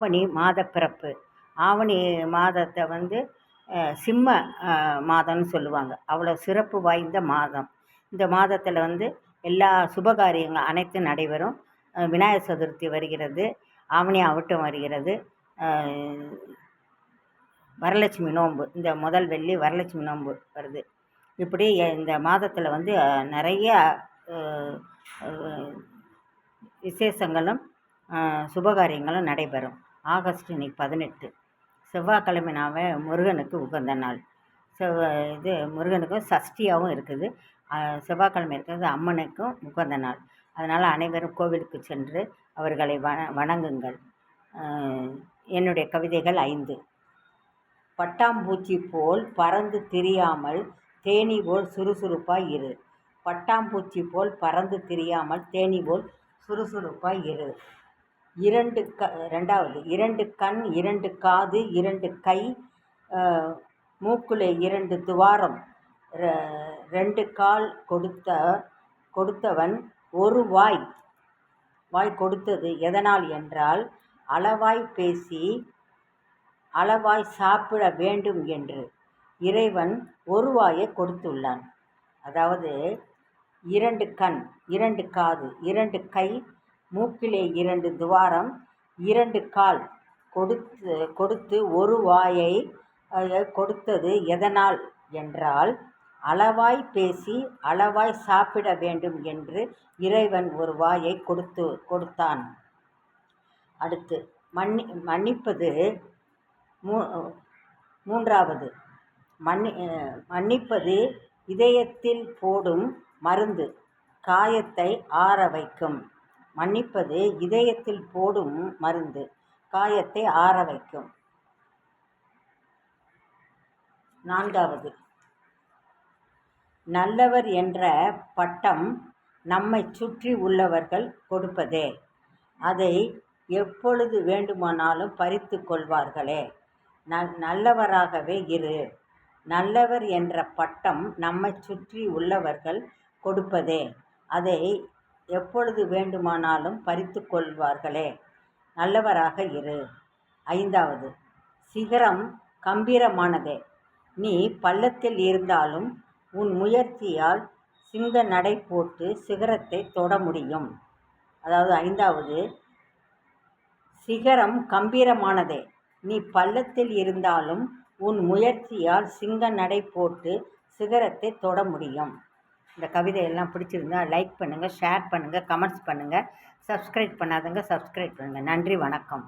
ஆவணி மாத பிறப்பு. ஆவணி மாதத்தை சிம்ம மாதம்னு சொல்லுவாங்க. அவ்வளோ சிறப்பு வாய்ந்த மாதம். இந்த மாதத்தில் எல்லா சுபகாரியங்கள் அனைத்தும் நடைபெறும். விநாயகர் சதுர்த்தி வருகிறது, ஆவணி அவிட்டம் வருகிறது, வரலட்சுமி நோன்பு, இந்த முதல் வெள்ளி வரலட்சுமி நோன்பு வருது. இப்படி இந்த மாதத்தில் நிறைய விசேஷங்களும் சுபகாரியங்களும் நடைபெறும். ஆகஸ்ட் இன்னைக்கு 18, செவ்வாய்க்கிழமைனாவே முருகனுக்கு உகந்த நாள். முருகனுக்கு சஷ்டியாகவும் இருக்குது, செவ்வாய்க்கிழமை இருக்கிறது அம்மனுக்கும் உகந்த நாள். அதனால் அனைவரும் கோவிலுக்கு சென்று அவர்களை வணங்குங்கள். என்னுடைய கவிதைகள் 5. பட்டாம்பூச்சி போல் பறந்து திரியாமல் தேனி போல் சுறுசுறுப்பாய் இரு. பட்டாம்பூச்சி போல் பறந்து திரியாமல் தேனி போல் சுறுசுறுப்பாய் இரு. 2 கண் 2 காது 2 கை, மூக்குலே 2 துவாரம், 2 கால் கொடுத்தவன் ஒரு வாய் கொடுத்தது எதனால் என்றால், அளவாய் பேசி அளவாய் சாப்பிட வேண்டும் என்று இறைவன் ஒரு வாயை கொடுத்துள்ளான். அதாவது 2 கண் 2 காது 2 கை, மூக்கிலே 2 துவாரம், 2 கால் கொடுத்து ஒரு வாயை கொடுத்தது எதனால் என்றால், அளவாய் பேசி அளவாய் சாப்பிட வேண்டும் என்று இறைவன் ஒரு வாயை கொடுத்தான். அடுத்து மன்னிப்பது. 3. மன்னிப்பது இதயத்தில் போடும் மருந்து, காயத்தை ஆற வைக்கும். மன்னிப்பது இதயத்தில் போடும் மருந்து, காயத்தை ஆற வைக்கும். 4. நல்லவர் என்ற பட்டம் நம்மை சுற்றி உள்ளவர்கள் கொடுப்பதே, அதை எப்பொழுது வேண்டுமானாலும் பறித்து கொள்வார்களே. நல்லவராகவே இரு. நல்லவர் என்ற பட்டம் நம்மை சுற்றி உள்ளவர்கள் கொடுப்பதே, அதை எப்பொழுது வேண்டுமானாலும் பறித்து கொள்வார்களே. நல்லவராக இரு. 5. சிகரம் கம்பீரமானதே, நீ பள்ளத்தில் இருந்தாலும் உன் முயற்சியால் சிங்க நடை போட்டு சிகரத்தை தொட முடியும். அதாவது 5வது, சிகரம் கம்பீரமானதே, நீ பள்ளத்தில் இருந்தாலும் உன் முயற்சியால் சிங்க நடை போட்டு சிகரத்தை தொட முடியும். இந்த கவிதையெல்லாம் பிடிச்சிருந்தா லைக் பண்ணுங்கள், ஷேர் பண்ணுங்கள், கமெண்ட்ஸ் பண்ணுங்கள். சப்ஸ்கிரைப் பண்ணாதவங்க சப்ஸ்கிரைப் பண்ணுங்கள். நன்றி, வணக்கம்.